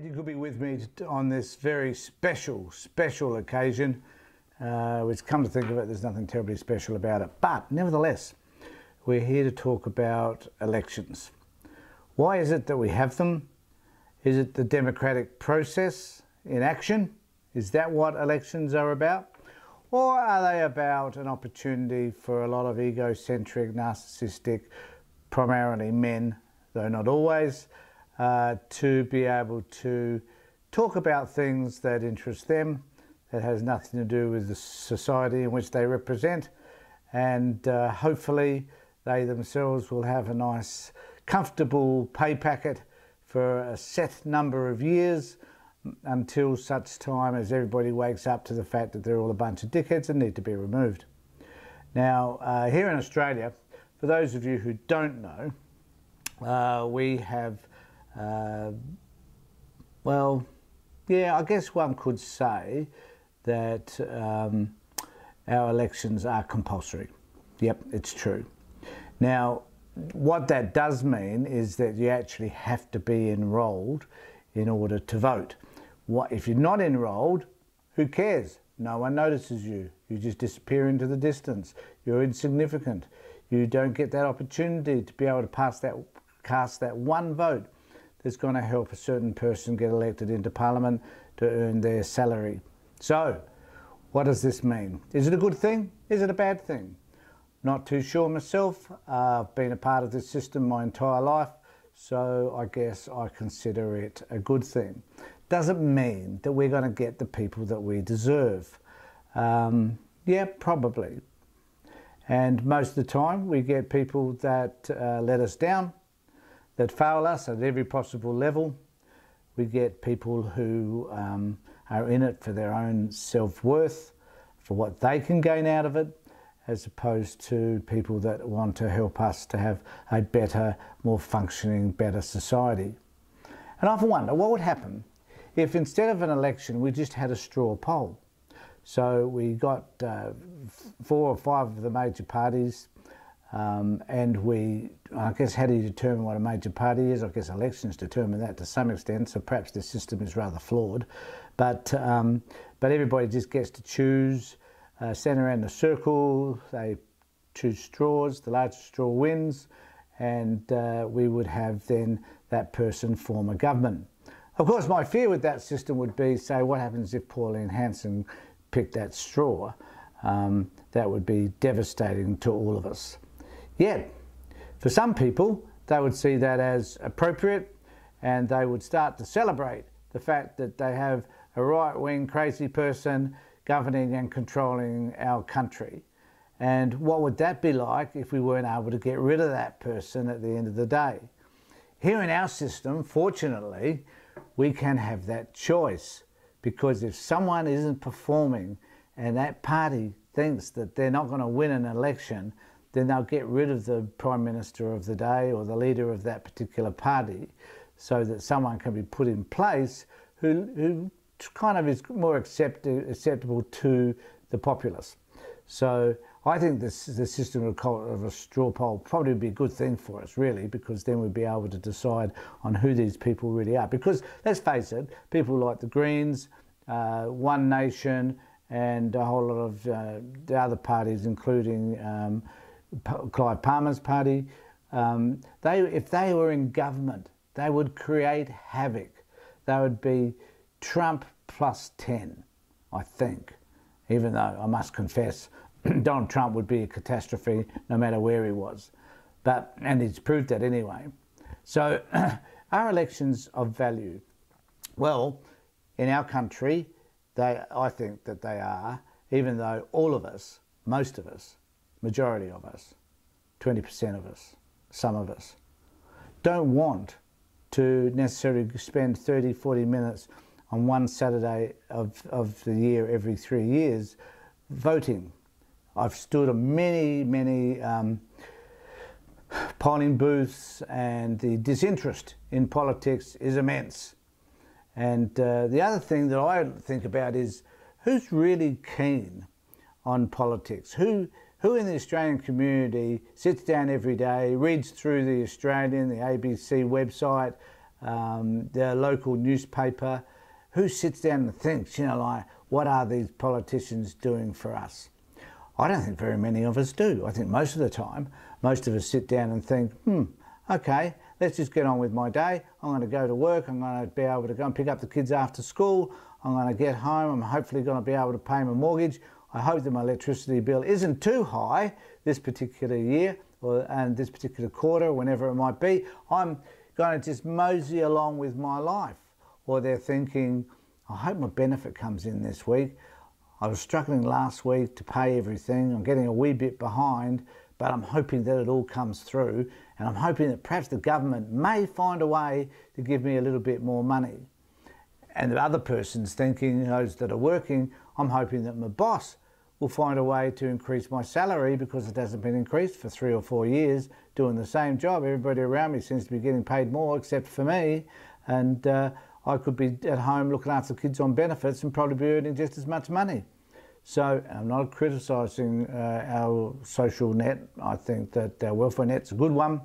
You could be with me on this very special occasion, which, come to think of it, there's nothing terribly special about it. But nevertheless, we're here to talk about elections. Why is it that we have them? Is it the democratic process in action? Is that what elections are about? Or are they about an opportunity for a lot of egocentric, narcissistic, primarily men, though not always, to be able to talk about things that interest them, that has nothing to do with the society in which they represent, and hopefully they themselves will have a nice, comfortable pay packet for a set number of years until such time as everybody wakes up to the fact that they're all a bunch of dickheads and need to be removed. Now, here in Australia, for those of you who don't know, we have well, yeah, I guess one could say that our elections are compulsory. Yep, it's true. Now, what that does mean is that you actually have to be enrolled in order to vote. If you're not enrolled, who cares? No one notices you. You just disappear into the distance. You're insignificant. You don't get that opportunity to be able to cast that one vote that's going to help a certain person get elected into Parliament to earn their salary. So, what does this mean? Is it a good thing? Is it a bad thing? Not too sure myself. I've been a part of this system my entire life, so I guess I consider it a good thing. Doesn't mean that we're going to get the people that we deserve. Yeah, probably. And most of the time we get people that let us down, that fail us at every possible level. We get people who are in it for their own self-worth, for what they can gain out of it, as opposed to people that want to help us to have a better, more functioning, better society. And I often wonder what would happen if instead of an election we just had a straw poll. So we got 4 or 5 of the major parties, and I guess, how do you determine what a major party is? I guess elections determine that to some extent, so perhaps the system is rather flawed. But everybody just gets to choose, stand around the circle, they choose straws, the largest straw wins, and we would have then that person form a government. Of course, my fear with that system would be, say, what happens if Pauline Hanson picked that straw? That would be devastating to all of us. Yet, for some people, they would see that as appropriate, and they would start to celebrate the fact that they have a right-wing crazy person governing and controlling our country. And what would that be like if we weren't able to get rid of that person at the end of the day? Here in our system, fortunately, we can have that choice, because if someone isn't performing and that party thinks that they're not going to win an election, then they'll get rid of the Prime Minister of the day or the leader of that particular party, so that someone can be put in place who kind of is more acceptable to the populace. So I think the system of a straw poll probably would be a good thing for us, really, because then we'd be able to decide on who these people really are. Because let's face it, people like the Greens, One Nation, and a whole lot of the other parties, including Clive Palmer's party, if they were in government, they would create havoc. They would be Trump plus 10, I think, even though I must confess Donald Trump would be a catastrophe no matter where he was. And he's proved that anyway. So are elections of value? Well, in our country, I think that they are, even though all of us, most of us, majority of us, 20% of us, some of us, don't want to necessarily spend 30, 40 minutes on one Saturday of the year every 3 years voting. I've stood on many polling booths, and the disinterest in politics is immense. And the other thing that I think about is who's really keen on politics? Who in the Australian community sits down every day, reads through the Australian, the ABC website, the local newspaper. Who sits down and thinks, you know, like, what are these politicians doing for us? I don't think very many of us do. I think most of the time, most of us sit down and think, okay, let's just get on with my day. I'm going to go to work. I'm going to be able to go and pick up the kids after school. I'm going to get home. I'm hopefully going to be able to pay my mortgage. I hope that my electricity bill isn't too high this particular year and this particular quarter, whenever it might be. I'm going to just mosey along with my life. Or they're thinking, I hope my benefit comes in this week. I was struggling last week to pay everything. I'm getting a wee bit behind, but I'm hoping that it all comes through. And I'm hoping that perhaps the government may find a way to give me a little bit more money. And the other person's thinking, those that are working, I'm hoping that my boss will find a way to increase my salary because it hasn't been increased for 3 or 4 years doing the same job. Everybody around me seems to be getting paid more except for me. And I could be at home looking after the kids on benefits and probably be earning just as much money. So I'm not criticising our social net. I think that our welfare net's a good one.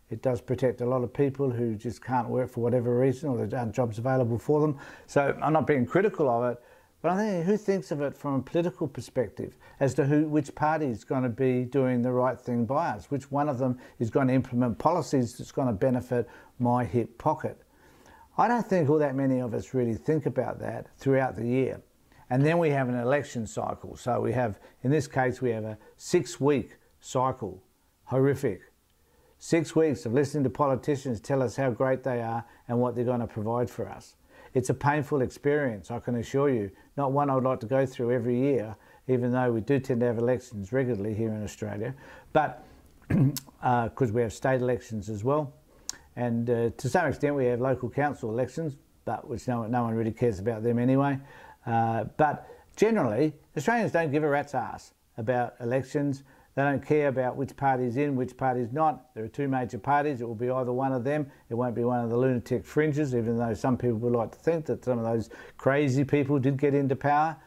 It does protect a lot of people who just can't work for whatever reason, or there aren't jobs available for them. So I'm not being critical of it, but I think who thinks of it from a political perspective as to which party is going to be doing the right thing by us, which one of them is going to implement policies that's going to benefit my hip pocket. I don't think all that many of us really think about that throughout the year. And then we have an election cycle. So we have, in this case, we have a 6-week cycle. Horrific. 6 weeks of listening to politicians tell us how great they are and what they're going to provide for us. It's a painful experience, I can assure you. Not one I would like to go through every year, even though we do tend to have elections regularly here in Australia. But because we have state elections as well. And to some extent we have local council elections, but which no one really cares about them anyway. But generally, Australians don't give a rat's ass about elections. They don't care about which party's in, which party's not. There are 2 major parties. It will be either one of them. It won't be one of the lunatic fringes, even though some people would like to think that some of those crazy people did get into power.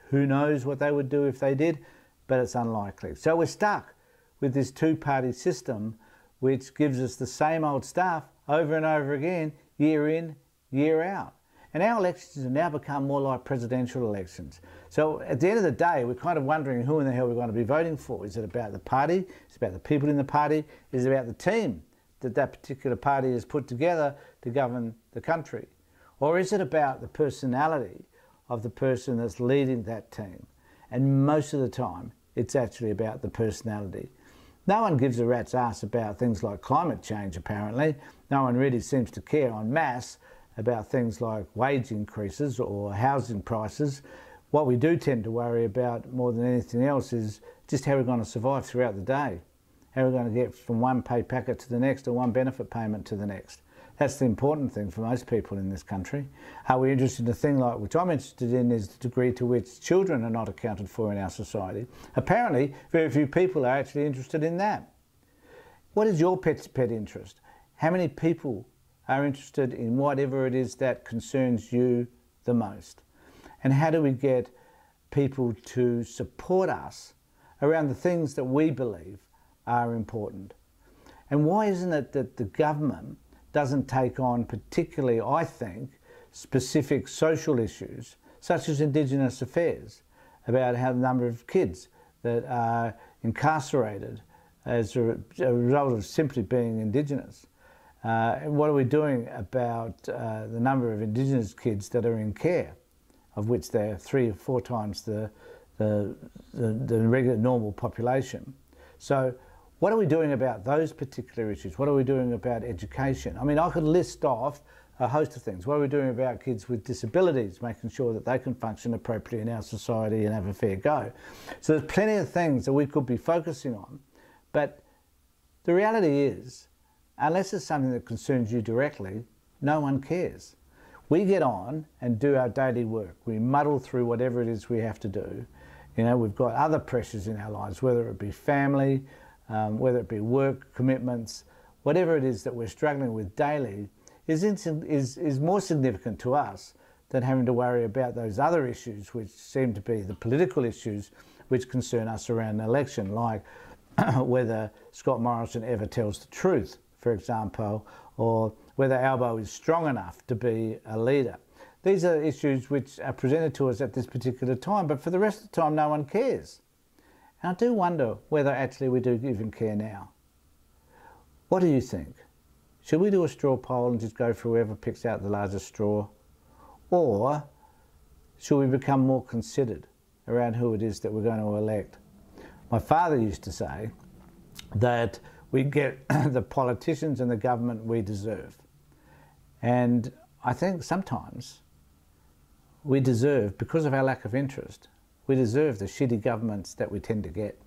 Who knows what they would do if they did, but it's unlikely. So we're stuck with this 2-party system, which gives us the same old stuff over and over again, year in, year out. And our elections have now become more like presidential elections. So at the end of the day, we're kind of wondering who in the hell we're going to be voting for. Is it about the party? Is it about the people in the party? Is it about the team that particular party has put together to govern the country? Or is it about the personality of the person that's leading that team? And most of the time, it's actually about the personality. No one gives a rat's ass about things like climate change, apparently. No one really seems to care en masse about things like wage increases or housing prices. What we do tend to worry about more than anything else is just how we're going to survive throughout the day. How we're going to get from one pay packet to the next or one benefit payment to the next. That's the important thing for most people in this country. Are we interested in a thing like, which I'm interested in, is the degree to which children are not accounted for in our society. Apparently, very few people are actually interested in that. What is your pet interest? How many people are interested in whatever it is that concerns you the most? And how do we get people to support us around the things that we believe are important? And why isn't it that the government doesn't take on particularly, I think, specific social issues, such as Indigenous affairs, about how the number of kids that are incarcerated as a result of simply being Indigenous? What are we doing about the number of Indigenous kids that are in care, of which they're 3 or 4 times the regular normal population? So what are we doing about those particular issues? What are we doing about education? I mean, I could list off a host of things. What are we doing about kids with disabilities, making sure that they can function appropriately in our society and have a fair go? So there's plenty of things that we could be focusing on, but the reality is, unless it's something that concerns you directly, no one cares. We get on and do our daily work. We muddle through whatever it is we have to do. You know, we've got other pressures in our lives, whether it be family, whether it be work commitments, whatever it is that we're struggling with daily is more significant to us than having to worry about those other issues which seem to be the political issues which concern us around an election, like whether Scott Morrison ever tells the truth, for example, or whether Albo is strong enough to be a leader. These are issues which are presented to us at this particular time, but for the rest of the time no one cares. And I do wonder whether actually we do even care now. What do you think? Should we do a straw poll and just go for whoever picks out the largest straw? Or should we become more considered around who it is that we're going to elect? My father used to say that we get the politicians and the government we deserve. And I think sometimes we deserve, because of our lack of interest, we deserve the shitty governments that we tend to get.